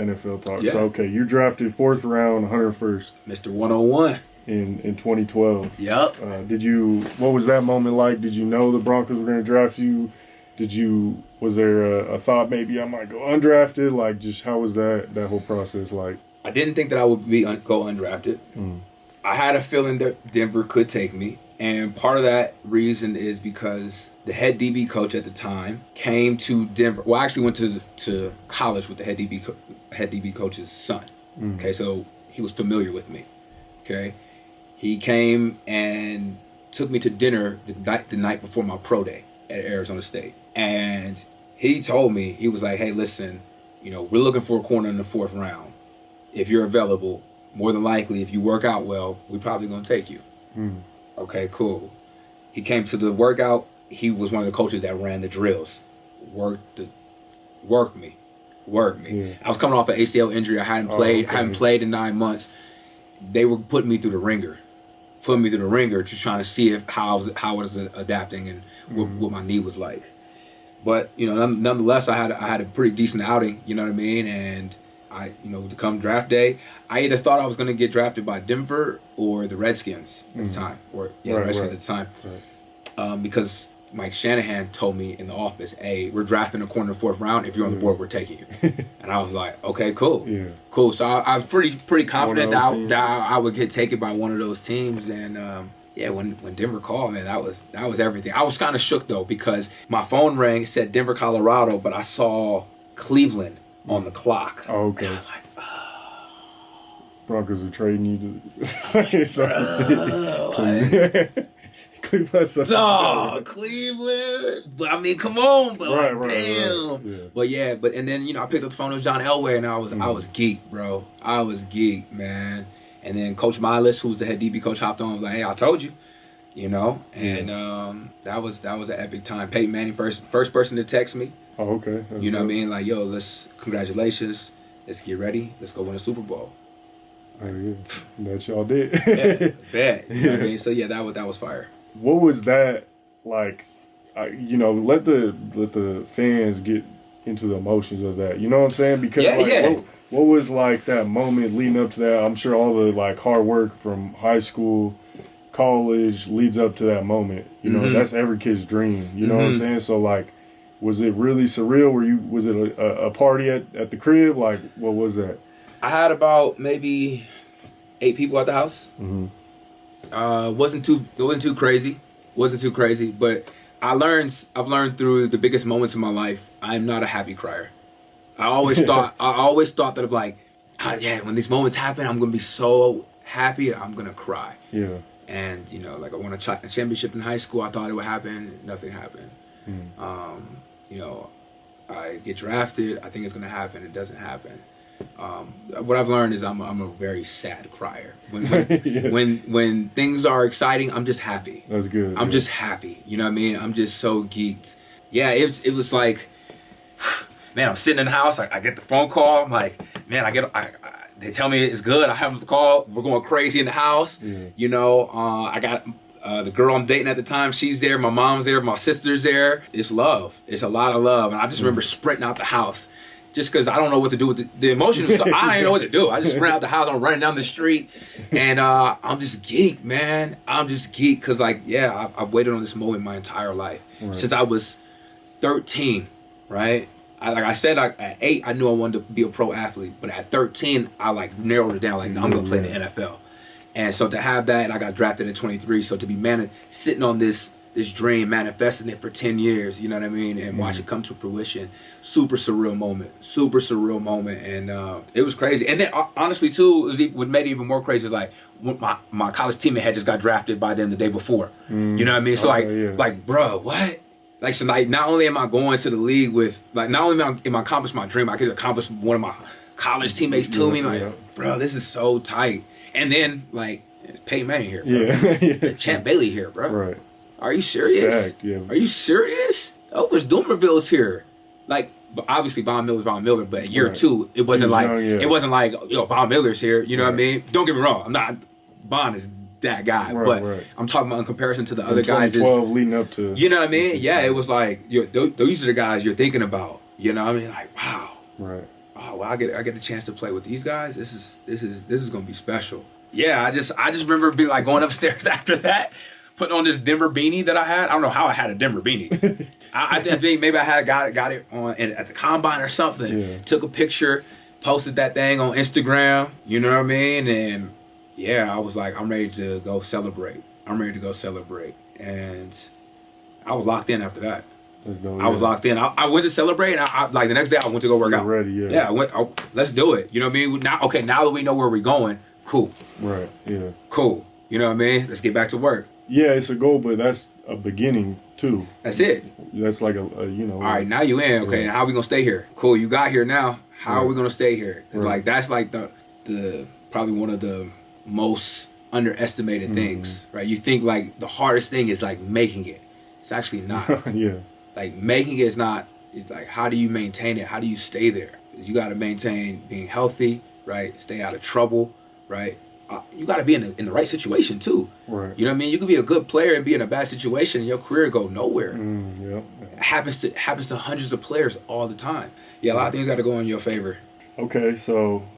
NFL talk. Yeah. So, okay, you drafted 4th round, 101st Mr. 101. in 2012. Yep. What was that moment like? Did you know the Broncos were going to draft you? Was there a thought maybe I might go undrafted? Like, just how was that whole process like? I didn't think that I would go undrafted. I had a feeling that Denver could take me. And part of that reason is because the head DB coach at the time came to Denver. Well, I actually went to college with the head DB coach's son. Okay, so he was familiar with me. Okay, he came and took me to dinner the night before my pro day at Arizona State. And he told me, he was like, hey, listen, we're looking for a corner in the 4th round. If you're available, more than likely, if you work out well, we're probably going to take you. Okay, cool. He came to the workout. He was one of the coaches that ran the drills. Work me. Yeah. I was coming off an ACL injury. I hadn't played. I hadn't played in 9 months. They were putting me through the ringer. Just trying to see how I was adapting and what my knee was like. But nonetheless, I had a pretty decent outing. You know what I mean? And to come draft day, I either thought I was going to get drafted by Denver or the Redskins at the time, Redskins at the time, because Mike Shanahan told me in the office, "Hey, we're drafting a corner in the 4th round. If you're on the board, we're taking you." And I was like, "Okay, cool, cool." So I was pretty confident that I would get taken by one of those teams. And when Denver called, man, that was everything. I was kind of shook though because my phone rang, it said Denver, Colorado, but I saw Cleveland on the clock. Oh, okay. And I was like, Broncos are trading you to. Cleveland. But I mean, come on, but damn. Yeah. But and then I picked up the phone with John Elway, and I was geeked, bro. I was geeked, man. And then Coach Miles, who's the head DB coach, hopped on. Was like, "Hey, I told you," And that was an epic time. Peyton Manning, first person to text me. Oh, okay. You know what I mean? Like, yo, congratulations. Let's get ready. Let's go win a Super Bowl. Oh, yeah. That y'all did. Yeah, bet. You know what I mean? So, yeah, that was fire. What was that like? Let the fans get into the emotions of that. You know what I'm saying? Because what was like that moment leading up to that? I'm sure all the like hard work from high school, college leads up to that moment. That's every kid's dream. You know what I'm saying? So like, was it really surreal? Was it a party at the crib? Like, what was that? I had about maybe 8 people at the house. Wasn't too crazy. But I've learned through the biggest moments of my life, I'm not a happy crier. I always thought that I'm like, when these moments happen, I'm gonna be so happy, I'm gonna cry. Yeah. And like I won a championship in high school. I thought it would happen. Nothing happened. I get drafted. I think it's gonna happen. It doesn't happen. What I've learned is I'm a very sad crier. When things are exciting, I'm just happy. That's good. I'm just happy. You know what I mean? I'm just so geeked. Yeah, it was like, man, I'm sitting in the house. I get the phone call. I'm like, man, they tell me it's good. I have the call. We're going crazy in the house. Yeah. I got the girl I'm dating at the time. She's there. My mom's there. My sister's there. It's love. It's a lot of love. And I just remember sprinting out the house. Just because I don't know what to do with the emotions. So I didn't know what to do. I just sprint out the house. I'm running down the street. And I'm just geeked, man. I'm just geeked because, I've waited on this moment my entire life. Right. Since I was 13, right? At 8, I knew I wanted to be a pro athlete. But at 13, I, narrowed it down. I'm going to play in the NFL. And so to have that, I got drafted at 23. So to be sitting on this dream, manifesting it for 10 years, you know what I mean, and watch it come to fruition. Super surreal moment, and it was crazy. And then honestly too, what made it even more crazy is like my college teammate had just got drafted by them the day before. You know what I mean? So bro, what? Not only am I going to the league with not only am I accomplishing my dream, I could accomplish one of my college teammates to me. Bro, this is so tight. And then Peyton Manning here, bro. Champ Bailey here, bro. Right. Are you serious? Stacked, yeah. Are you serious? Elvis Dumerville's here. But obviously Von Miller's Von Miller, but year 2, it wasn't Von Miller's here. You know what I mean? Don't get me wrong. Von is that guy. But I'm talking about in comparison to the other guys. 2012 leading up to. You know what I mean? Yeah, it was these are the guys you're thinking about. You know what I mean? Wow. Right. oh well, I get a chance to play with these guys. This is gonna be special. Yeah, I just remember being like going upstairs after that, putting on this Denver beanie that I had. I don't know how I had a Denver beanie. I think maybe I had got it on at the combine or something. Yeah. Took a picture, posted that thing on Instagram. You know what I mean? And yeah, I was like, I'm ready to go celebrate. And I was locked in after that. I was locked in. I went to celebrate, and I like the next day I went to go work out. Ready, yeah. Yeah, I went. Let's do it. You know what I mean? Now that we know where we're going, cool. Right. Yeah. Cool. You know what I mean? Let's get back to work. Yeah, it's a goal, but that's a beginning too. That's it. That's like a All right, now you in. Okay, now how are we gonna stay here? Cool, you got here now. How are we gonna stay here? Cause like that's like the probably one of the most underestimated things, right? You think like the hardest thing is like making it. It's actually not. Yeah. Like making it is not. It's like how do you maintain it? How do you stay there? You got to maintain being healthy, right? Stay out of trouble, right? You got to be in the right situation too. Right. You know what I mean? You could be a good player and be in a bad situation and your career go nowhere. Yeah. It happens to hundreds of players all the time. Yeah, a lot of things got to go in your favor. Okay, so